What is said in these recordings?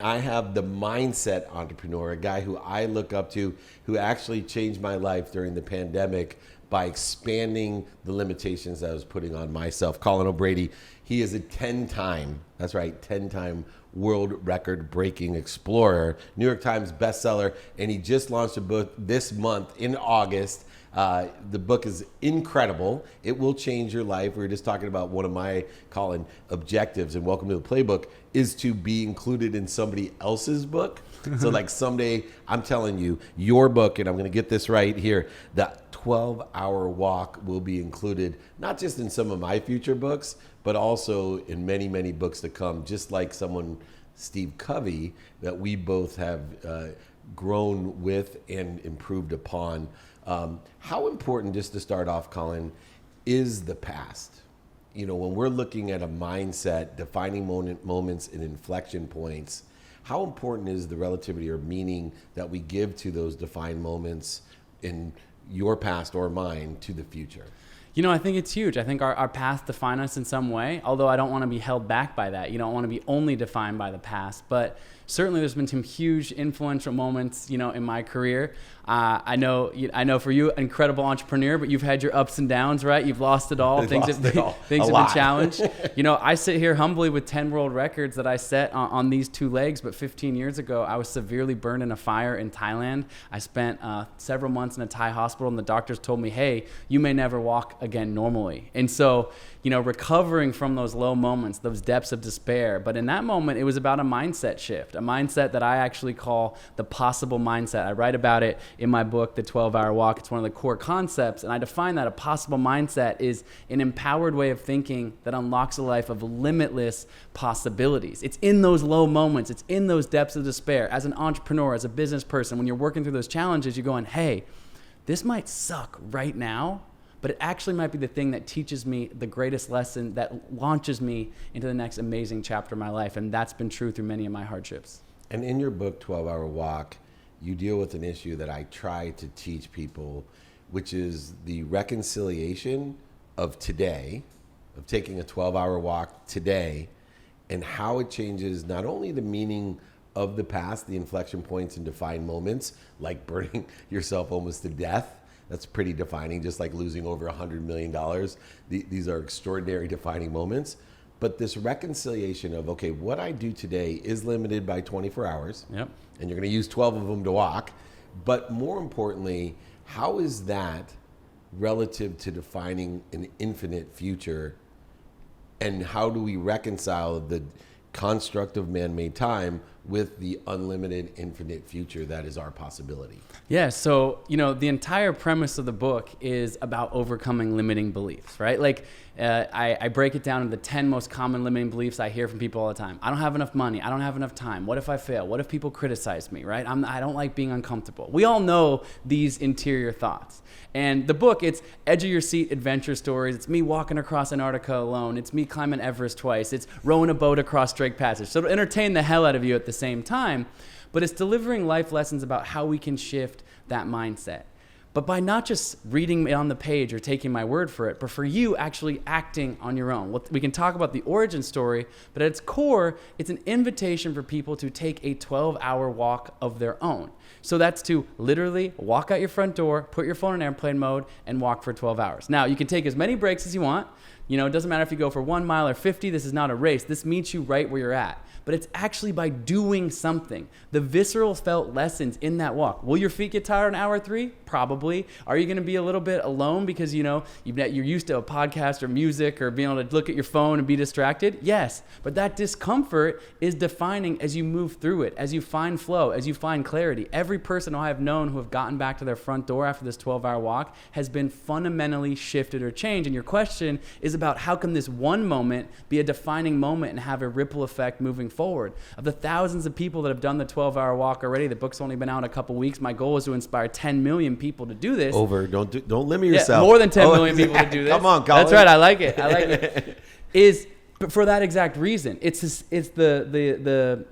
I have the mindset entrepreneur, a guy who I look up to, who actually changed my life during the pandemic by expanding the limitations that I was putting on myself. Colin O'Brady, he is a 10-time, that's right, 10-time world record breaking explorer, New York Times bestseller, and he just launched a book this month in August. The book is incredible. It will change your life. We were just talking about one of my, Colin, objectives, and welcome to the playbook, is to be included in somebody else's book. So like someday, I'm telling you, your book, and I'm going to get this right here, the 12-hour walk will be included, not just in some of my future books, but also in many, many books to come, just like someone, Steve Covey, that we both have grown with and improved upon. How important, just to start off, Colin, is the past? You know, when we're looking at a mindset, defining moments and inflection points, how important is the relativity or meaning that we give to those defined moments in your past or mine to the future? You know, I think it's huge. I think our past define us in some way, although I don't want to be held back by that. You don't want to be only defined by the past, but certainly there's been some huge influential moments, you know, in my career. I know for you, incredible entrepreneur, but you've had your ups and downs, right? You've lost it all. Things have been challenged. You know, I sit here humbly with 10 world records that I set on these two legs, but 15 years ago, I was severely burned in a fire in Thailand. I spent several months in a Thai hospital, and the doctors told me, hey, you may never walk again normally. And so, you know, recovering from those low moments, those depths of despair. But in that moment, it was about a mindset shift, a mindset that I actually call the possible mindset. I write about it in my book, The 12-Hour Walk. It's one of the core concepts. And I define that a possible mindset is an empowered way of thinking that unlocks a life of limitless possibilities. It's in those low moments. It's in those depths of despair. As an entrepreneur, as a business person, when you're working through those challenges, you're going, hey, this might suck right now, but it actually might be the thing that teaches me the greatest lesson that launches me into the next amazing chapter of my life. And that's been true through many of my hardships. And in your book, 12-Hour Walk, you deal with an issue that I try to teach people, which is the reconciliation of today, of taking a 12-hour walk today, and how it changes not only the meaning of the past, the inflection points and defined moments, like burning yourself almost to death. That's pretty defining, just like losing over $100 million. These are extraordinary defining moments. But this reconciliation of, okay, what I do today is limited by 24 hours. Yep. And you're going to use 12 of them to walk. But more importantly, how is that relative to defining an infinite future? And how do we reconcile the construct of man-made time with the unlimited infinite future that is our possibility? Yeah, so, you know, the entire premise of the book is about overcoming limiting beliefs, right? Like, I break it down into the 10 most common limiting beliefs I hear from people all the time. I don't have enough money. I don't have enough time. What if I fail? What if people criticize me, right? I don't like being uncomfortable. We all know these interior thoughts. And the book, it's edge of your seat adventure stories. It's me walking across Antarctica alone. It's me climbing Everest twice. It's rowing a boat across Drake Passage. So it'll entertain the hell out of you at the same time. But it's delivering life lessons about how we can shift that mindset. But by not just reading it on the page or taking my word for it, but for you actually acting on your own. We can talk about the origin story, but at its core, it's an invitation for people to take a 12-hour walk of their own. So that's to literally walk out your front door, put your phone in airplane mode, and walk for 12 hours. Now, you can take as many breaks as you want. You know, it doesn't matter if you go for 1 mile or 50. This is not a race. This meets you right where you're at. But it's actually by doing something. The visceral felt lessons in that walk. Will your feet get tired on hour 3? Probably. Are you going to be a little bit alone because, you know, you're used to a podcast or music or being able to look at your phone and be distracted? Yes. But that discomfort is defining as you move through it, as you find flow, as you find clarity. Every person I have known who have gotten back to their front door after this 12-hour walk has been fundamentally shifted or changed. And your question is about how can this one moment be a defining moment and have a ripple effect moving forward. Of the thousands of people that have done the 12-hour walk already, the book's only been out a couple weeks. My goal is to inspire 10 million people to do this. Don't limit yourself. More than 10 million people to do this. Come on, Colin. That's right. I like it. But for that exact reason, it's the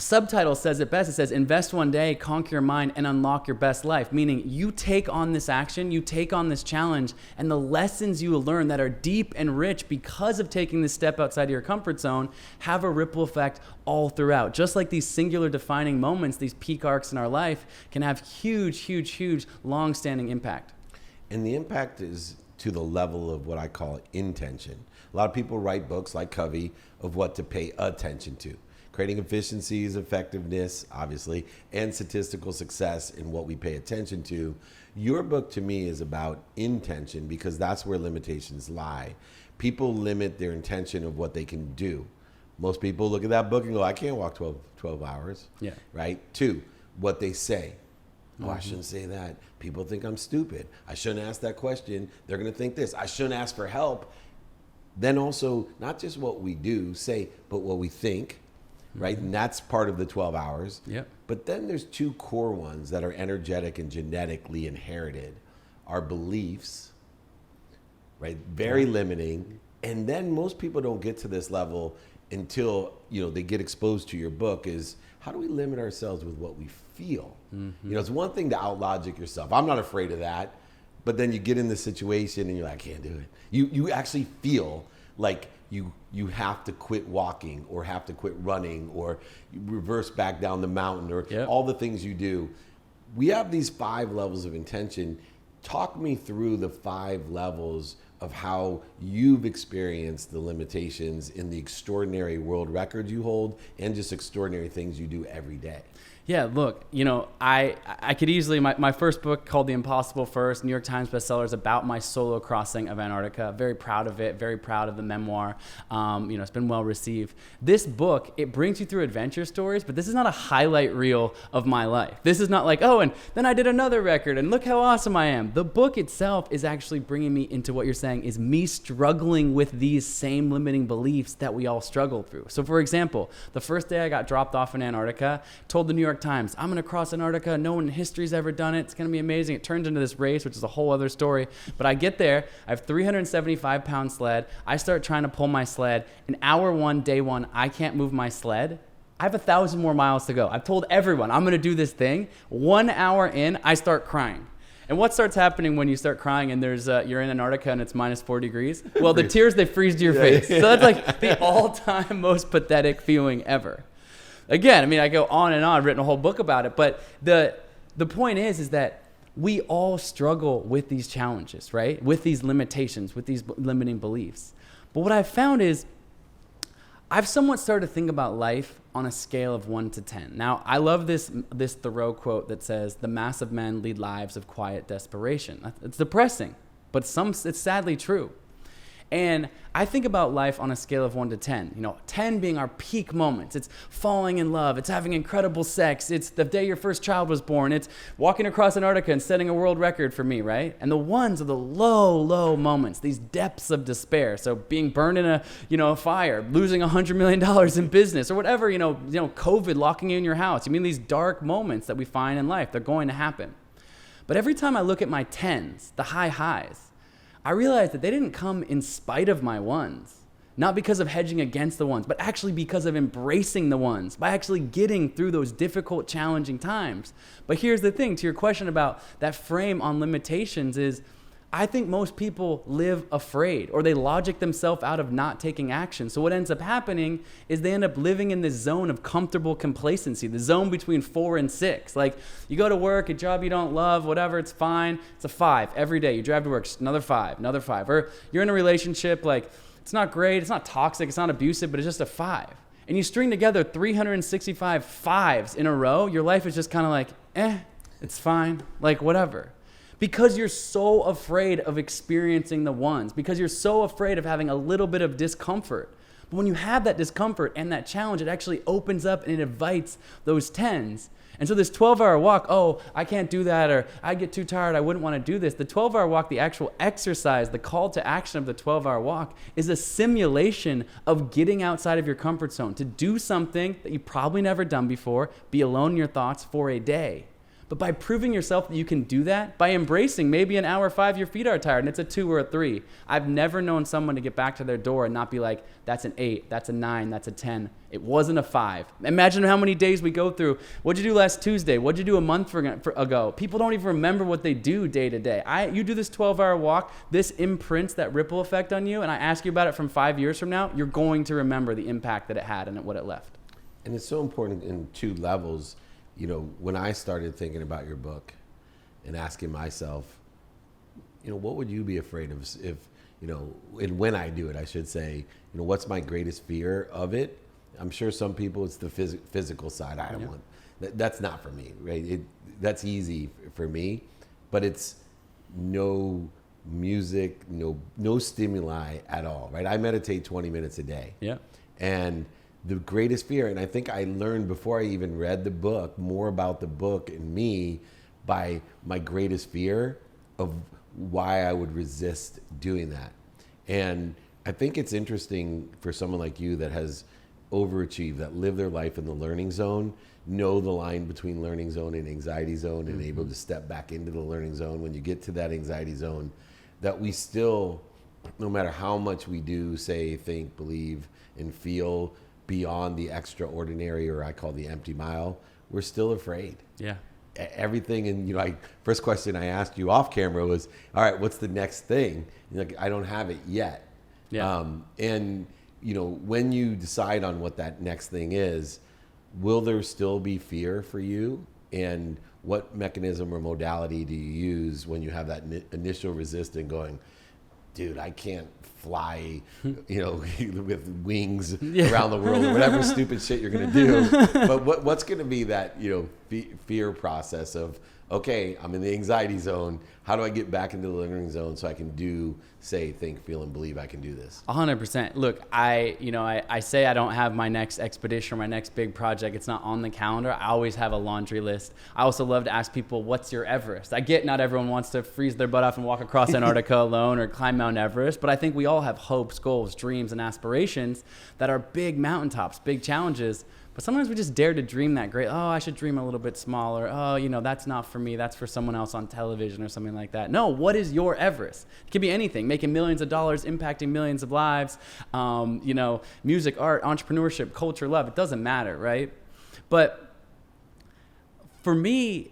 subtitle says it best. It says, invest one day, conquer your mind, and unlock your best life. Meaning you take on this action, you take on this challenge, and the lessons you will learn that are deep and rich because of taking this step outside of your comfort zone have a ripple effect all throughout. Just like these singular defining moments, these peak arcs in our life can have huge, huge, huge, long-standing impact. And the impact is to the level of what I call intention. A lot of people write books like Covey of what to pay attention to. Creating efficiencies, effectiveness, obviously, and statistical success in what we pay attention to. Your book, to me, is about intention because that's where limitations lie. People limit their intention of what they can do. Most people look at that book and go, I can't walk 12 hours, Yeah. right? 2, what they say. Oh, I shouldn't say that. People think I'm stupid. I shouldn't ask that question. They're going to think this. I shouldn't ask for help. Then also, not just what we do, say, but what we think. Right? And that's part of the 12 hours. Yep. But then there's 2 core ones that are energetic and genetically inherited. Our beliefs, right? Very limiting. And then most people don't get to this level until, they get exposed to your book is how do we limit ourselves with what we feel? It's one thing to out-logic yourself. I'm not afraid of that. But then you get in the situation and you're like, I can't do it. You actually feel like you have to quit walking or have to quit running or you reverse back down the mountain or all the things you do. We have these 5 levels of intention. Talk me through the 5 levels of how you've experienced the limitations in the extraordinary world record you hold and just extraordinary things you do every day. Yeah, look, I could easily, my first book called The Impossible First, New York Times bestseller, is about my solo crossing of Antarctica. Very proud of it, very proud of the memoir. It's been well received. This book, it brings you through adventure stories, but this is not a highlight reel of my life. This is not like, oh, and then I did another record and look how awesome I am. The book itself is actually bringing me into what you're saying is me struggling with these same limiting beliefs that we all struggle through. So for example, the first day I got dropped off in Antarctica, told the New York Times, I'm going to cross Antarctica. No one in history's ever done it. It's going to be amazing. It turns into this race, which is a whole other story. But I get there. I have 375-pound sled. I start trying to pull my sled. In hour 1, day 1, I can't move my sled. I have 1,000 more miles to go. I've told everyone I'm going to do this thing. 1 hour in, I start crying. And what starts happening when you start crying and you're in Antarctica and it's minus 4 degrees? Well, the tears, they freeze to your face. So that's like the all-time most pathetic feeling ever. Again, I go on and on. I've written a whole book about it. But the point is that we all struggle with these challenges, right? With these limitations, with these limiting beliefs. But what I've found is I've somewhat started to think about life on a scale of 1 to 10. Now, I love this Thoreau quote that says, the mass of men lead lives of quiet desperation. It's depressing, but it's sadly true. And I think about life on a scale of 1 to 10. 10 being our peak moments. It's falling in love. It's having incredible sex. It's the day your first child was born. It's walking across Antarctica and setting a world record for me, right? And the ones are the low, low moments, these depths of despair. So being burned in a fire, losing $100 million in business or whatever, COVID locking you in your house. These dark moments that we find in life, they're going to happen. But every time I look at my 10s, the high highs, I realized that they didn't come in spite of my ones, not because of hedging against the ones, but actually because of embracing the ones, by actually getting through those difficult, challenging times. But here's the thing, to your question about that frame on limitations is, I think most people live afraid or they logic themselves out of not taking action. So what ends up happening is they end up living in this zone of comfortable complacency, the zone between 4 and 6. Like you go to work, a job you don't love, whatever, it's fine. It's a 5 every day. You drive to work, just another 5. Or you're in a relationship, like it's not great, it's not toxic, it's not abusive, but it's just a 5. And you string together 365 5s in a row, your life is just kind of like, it's fine, like whatever. Because you're so afraid of experiencing the ones, because you're so afraid of having a little bit of discomfort. But when you have that discomfort and that challenge, it actually opens up and it invites those 10s. And so this 12-hour walk, oh, I can't do that, or I get too tired, I wouldn't want to do this. The 12-hour walk, the actual exercise, the call to action of the 12-hour walk is a simulation of getting outside of your comfort zone to do something that you've probably never done before, be alone in your thoughts for a day. But by proving yourself that you can do that, by embracing maybe an hour 5 your feet are tired and it's a 2 or a 3. I've never known someone to get back to their door and not be like, that's an 8, that's a 9, that's a 10. It wasn't a 5. Imagine how many days we go through. What'd you do last Tuesday? What'd you do a month ago? People don't even remember what they do day to day. You do this 12-hour walk, this imprints that ripple effect on you, and I ask you about it from 5 years from now, you're going to remember the impact that it had and what it left. And it's so important in 2 levels. You know, when I started thinking about your book and asking myself, you know, what would you be afraid of if, you know, and when I do it, I should say, you know, what's my greatest fear of it? I'm sure some people it's the physical side. I don't want, that's not for me, right? That's easy for me, but it's no music, no stimuli at all, right? I meditate 20 minutes a day. Yeah. And the greatest fear, and I think I learned before I even read the book, more about the book and me by my greatest fear of why I would resist doing that. And I think it's interesting for someone like you that has overachieved, that live their life in the learning zone, know the line between learning zone and anxiety zone, and able to step back into the learning zone when you get to that anxiety zone, that we still, no matter how much we do say, think, believe, and feel beyond the extraordinary, or I call the empty mile, we're still afraid. Yeah. Everything. And, you know, first question I asked you off camera was, all right, what's the next thing? You're like, I don't have it yet. Yeah. And, you know, when you decide on what that next thing is, will there still be fear for you? And what mechanism or modality do you use when you have that initial resistance going, dude, I can't fly, you know, with wings around the world or whatever stupid shit you're going to do. But what's going to be that, you know, fear process of, okay, I'm in the anxiety zone. How do I get back into the learning zone so I can do, say, think, feel, and believe I can do this? 100%. Look, I say I don't have my next expedition or my next big project. It's not on the calendar. I always have a laundry list. I also love to ask people, what's your Everest? I get not everyone wants to freeze their butt off and walk across Antarctica alone or climb Mount Everest, but I think we all have hopes, goals, dreams, and aspirations that are big mountaintops, big challenges. But sometimes we just dare to dream that great. Oh, I should dream a little bit smaller. Oh, you know, that's not for me. That's for someone else on television or something like that. No, what is your Everest? It could be anything. Making millions of dollars, impacting millions of lives, you know, music, art, entrepreneurship, culture, love. It doesn't matter, right? But for me,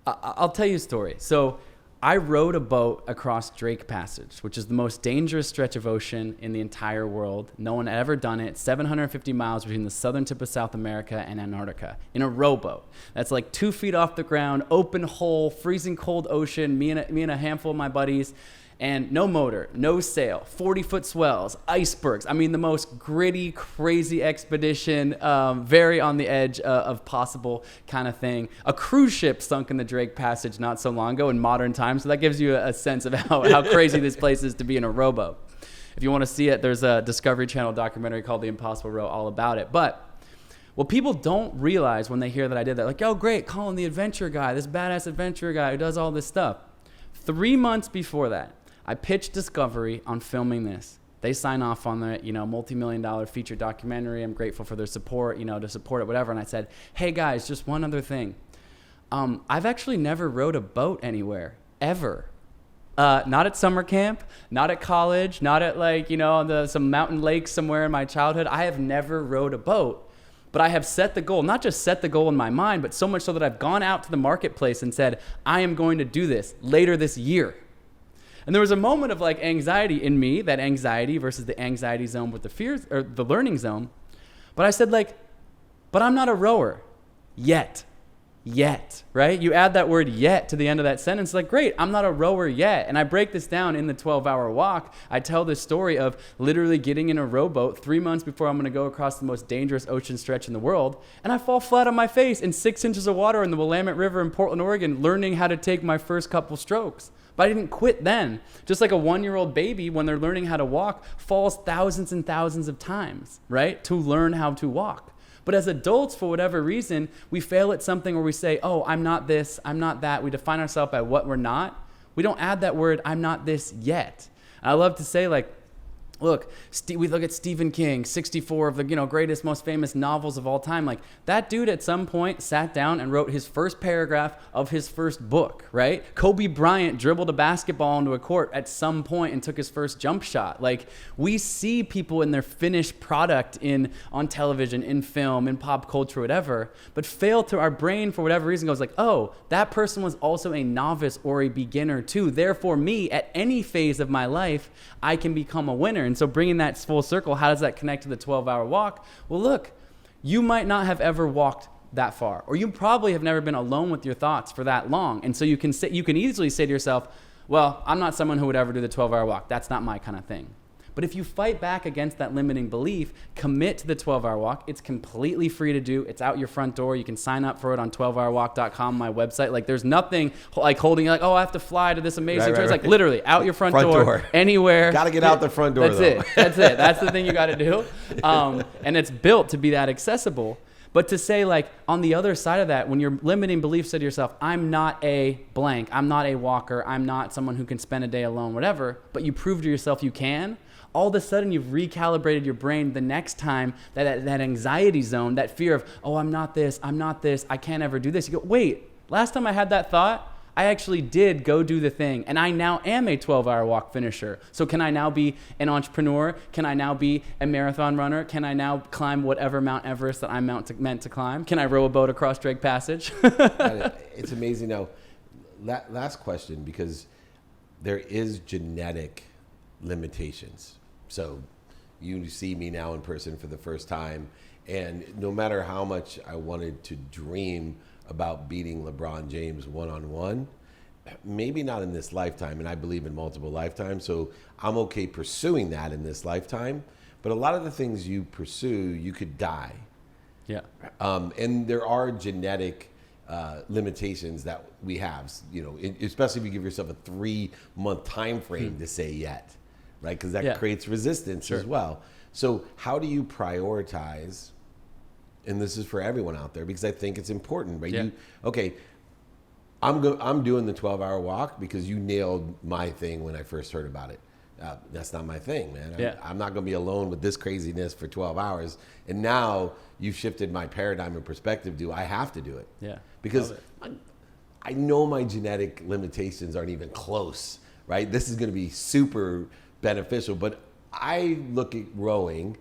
I'll tell you a story. So I rowed a boat across Drake Passage, which is the most dangerous stretch of ocean in the entire world. No one had ever done it. 750 miles between the southern tip of South America and Antarctica in a rowboat. That's like 2 feet off the ground, open hull, freezing cold ocean, me and a handful of my buddies. And no motor, no sail, 40-foot swells, icebergs. I mean, the most gritty, crazy expedition, very on the edge of possible kind of thing. A cruise ship sunk in the Drake Passage not so long ago in modern times, so that gives you a sense of how crazy this place is to be in a rowboat. If you want to see it, there's a Discovery Channel documentary called The Impossible Row all about it. But what people don't realize when they hear that I did that, like, oh, great, Colin, the adventure guy, this badass adventure guy who does all this stuff. 3 months before that, I pitched Discovery on filming this. They sign off on the, you know, multi-million-dollar feature documentary. I'm grateful for their support, you know, to support it, whatever. And I said, hey guys, just one other thing. I've actually never rowed a boat anywhere, ever. Not at summer camp, not at college, not at like, you know, some mountain lake somewhere in my childhood. I have never rowed a boat. But I have set the goal, not just set the goal in my mind, but so much so that I've gone out to the marketplace and said, I am going to do this later this year. And there was a moment of like anxiety in me, that anxiety versus the anxiety zone with the fears or the learning zone. But I said like, but I'm not a rower yet, right? You add that word yet to the end of that sentence, like, great, I'm not a rower yet. And I break this down in the 12-hour walk. I tell this story of literally getting in a rowboat 3 months before I'm going to go across the most dangerous ocean stretch in the world. And I fall flat on my face in 6 inches of water in the Willamette River in Portland, Oregon, learning how to take my first couple strokes. But I didn't quit then. Just like a 1-year-old baby, when they're learning how to walk, falls thousands and thousands of times, right? To learn how to walk. But as adults, for whatever reason, we fail at something where we say, oh, I'm not this, I'm not that. We define ourselves by what we're not. We don't add that word, I'm not this yet. And I love to say, like, Look, we look at Stephen King, 64 of the greatest, most famous novels of all time. Like, that dude at some point sat down and wrote his first paragraph of his first book, right? Kobe Bryant dribbled a basketball into a court at some point and took his first jump shot. Like, we see people in their finished product on television, in film, in pop culture, whatever, but our brain, for whatever reason, goes like, oh, that person was also a novice or a beginner too. Therefore, me, at any phase of my life, I can become a winner. And so bringing that full circle, how does that connect to the 12-hour walk? Well, look, you might not have ever walked that far, or you probably have never been alone with your thoughts for that long. And so you can easily say to yourself, well, I'm not someone who would ever do the 12-hour walk. That's not my kind of thing. But if you fight back against that limiting belief, commit to the 12-hour walk. It's completely free to do. It's out your front door. You can sign up for it on 12hourwalk.com, my website. Like, there's nothing like holding you like, oh, I have to fly to this amazing trip. It's like literally out your front door, anywhere. Got to get out the front door, That's it. That's the thing you got to do. And it's built to be that accessible. But to say, like, on the other side of that, when your limiting belief said to yourself, I'm not a blank, I'm not a walker, I'm not someone who can spend a day alone, whatever, but you prove to yourself you can, all of a sudden you've recalibrated your brain the next time that anxiety zone, that fear of, oh, I'm not this, I can't ever do this. You go, wait, last time I had that thought, I actually did go do the thing, and I now am a 12-hour walk finisher. So can I now be an entrepreneur? Can I now be a marathon runner? Can I now climb whatever Mount Everest that I'm meant to climb? Can I row a boat across Drake Passage? It's amazing. Now, last question, because there is genetic limitations. So you see me now in person for the first time, and no matter how much I wanted to dream about beating LeBron James one-on-one, maybe not in this lifetime, and I believe in multiple lifetimes, so I'm okay pursuing that in this lifetime. But a lot of the things you pursue, you could die. Yeah. And there are genetic limitations that we have, especially if you give yourself a 3-month time frame to say yet, right? Because that creates resistance as well. So how do you prioritize? And this is for everyone out there, because I think it's important, right? Yeah. I'm doing the 12-hour walk because you nailed my thing when I first heard about it. That's not my thing, man. I'm not going to be alone with this craziness for 12 hours. And now you've shifted my paradigm and perspective to I have to do it. Yeah. Because I know my genetic limitations aren't even close, right? This is going to be super beneficial. But I look at rowing,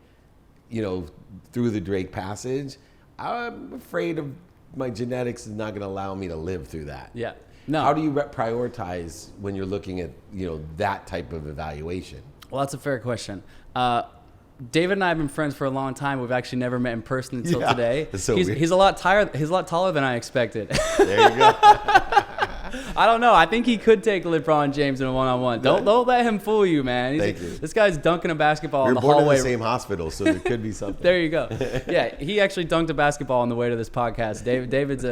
through the Drake Passage. I'm afraid of my genetics is not going to allow me to live through that. Yeah. No. How do you prioritize when you're looking at, that type of evaluation? Well, that's a fair question. David and I have been friends for a long time. We've actually never met in person until today. So he's a lot taller than I expected. There you go. I don't know. I think he could take LeBron James in a one-on-one. Don't let him fool you, man. Thank you. This guy's dunking a basketball in the hallway. We're born in hallway. the same hospital, so there could be something. There you go. Yeah, he actually dunked a basketball on the way to this podcast. David's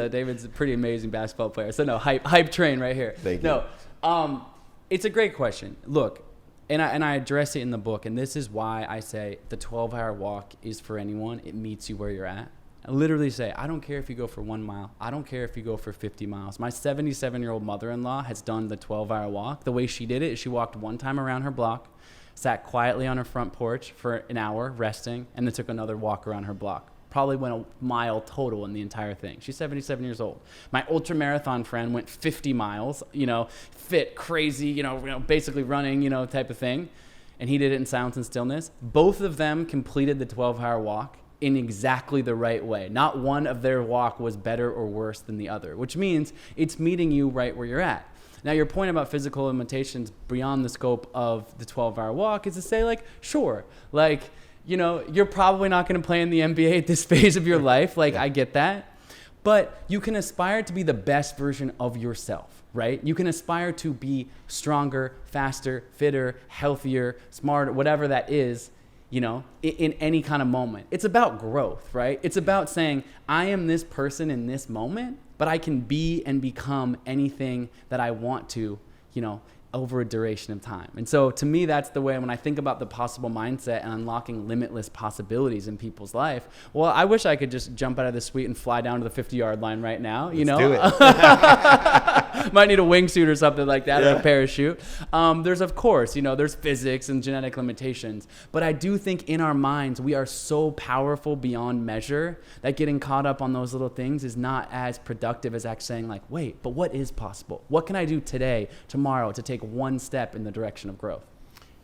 a pretty amazing basketball player. So no, hype train right here. Thank you. No, it's a great question. Look, and I address it in the book, and this is why I say the 12-hour walk is for anyone. It meets you where you're at. I literally say, I don't care if you go for 1 mile. I don't care if you go for 50 miles. My 77-year-old mother-in-law has done the 12-hour walk. The way she did it is she walked 1 time around her block, sat quietly on her front porch for an hour resting, and then took another walk around her block. Probably went a mile total in the entire thing. She's 77 years old. My ultra marathon friend went 50 miles, fit, crazy, basically running, type of thing. And he did it in silence and stillness. Both of them completed the 12-hour walk in exactly the right way. Not one of their walk was better or worse than the other, which means it's meeting you right where you're at. Now, your point about physical limitations beyond the scope of the 12-hour walk is to say, like, sure, like, you're probably not going to play in the NBA at this phase of your life. Like, I get that. But you can aspire to be the best version of yourself, right? You can aspire to be stronger, faster, fitter, healthier, smarter, whatever that is, in any kind of moment. It's about growth, right? It's about saying, I am this person in this moment, but I can be and become anything that I want to, over a duration of time. And so to me, that's the way when I think about the possible mindset and unlocking limitless possibilities in people's life. Well, I wish I could just jump out of the suite and fly down to the 50-yard line right now. Let's do it. Might need a wingsuit or something like that, or a parachute. There's, of course, there's physics and genetic limitations. But I do think in our minds, we are so powerful beyond measure that getting caught up on those little things is not as productive as actually saying like, wait, but what is possible? What can I do today, tomorrow, to take one step in the direction of growth?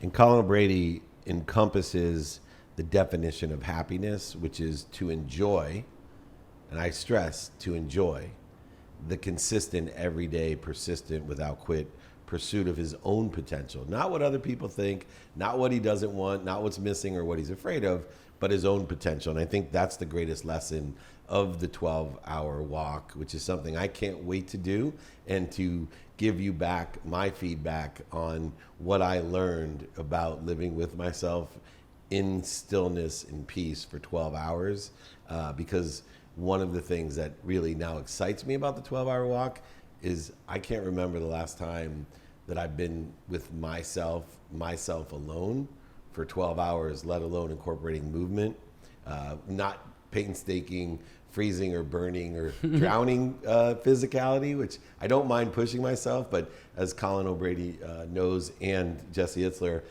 And Colin O'Brady encompasses the definition of happiness, which is to enjoy, and I stress to enjoy, the consistent, everyday, persistent, without quit pursuit of his own potential. Not what other people think, not what he doesn't want, not what's missing or what he's afraid of, but his own potential. And I think that's the greatest lesson of the 12-hour walk, which is something I can't wait to do and to give you back my feedback on what I learned about living with myself in stillness and peace for 12 hours. Because one of the things that really now excites me about the 12-hour walk is I can't remember the last time that I've been with myself alone for 12 hours, let alone incorporating movement, not painstaking, freezing or burning or drowning physicality, which I don't mind pushing myself, but as Colin O'Brady knows, and Jesse Itzler,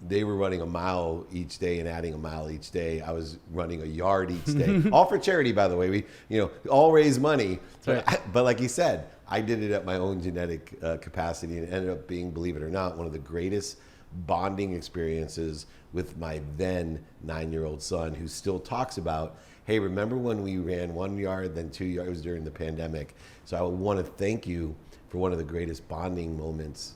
they were running a mile each day and adding a mile each day. I was running a yard each day, all for charity, by the way. We, all raise money. Right. But like he said, I did it at my own genetic capacity and ended up being, believe it or not, one of the greatest bonding experiences with my then 9-year-old son, who still talks about, hey, remember when we ran 1 yard, then 2 yards? It was during the pandemic. So I want to thank you for one of the greatest bonding moments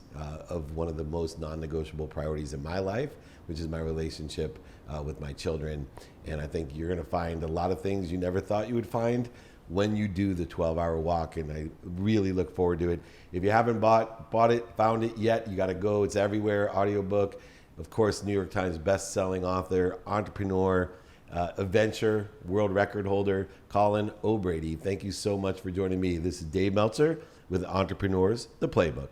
of one of the most non-negotiable priorities in my life, which is my relationship with my children. And I think you're going to find a lot of things you never thought you would find when you do the 12-hour walk, and I really look forward to it. If you haven't bought it, found it yet, you got to go. It's everywhere, audiobook. Of course, New York Times best-selling author, entrepreneur, adventure, world record holder, Colin O'Brady. Thank you so much for joining me. This is Dave Meltzer with Entrepreneurs, The Playbook.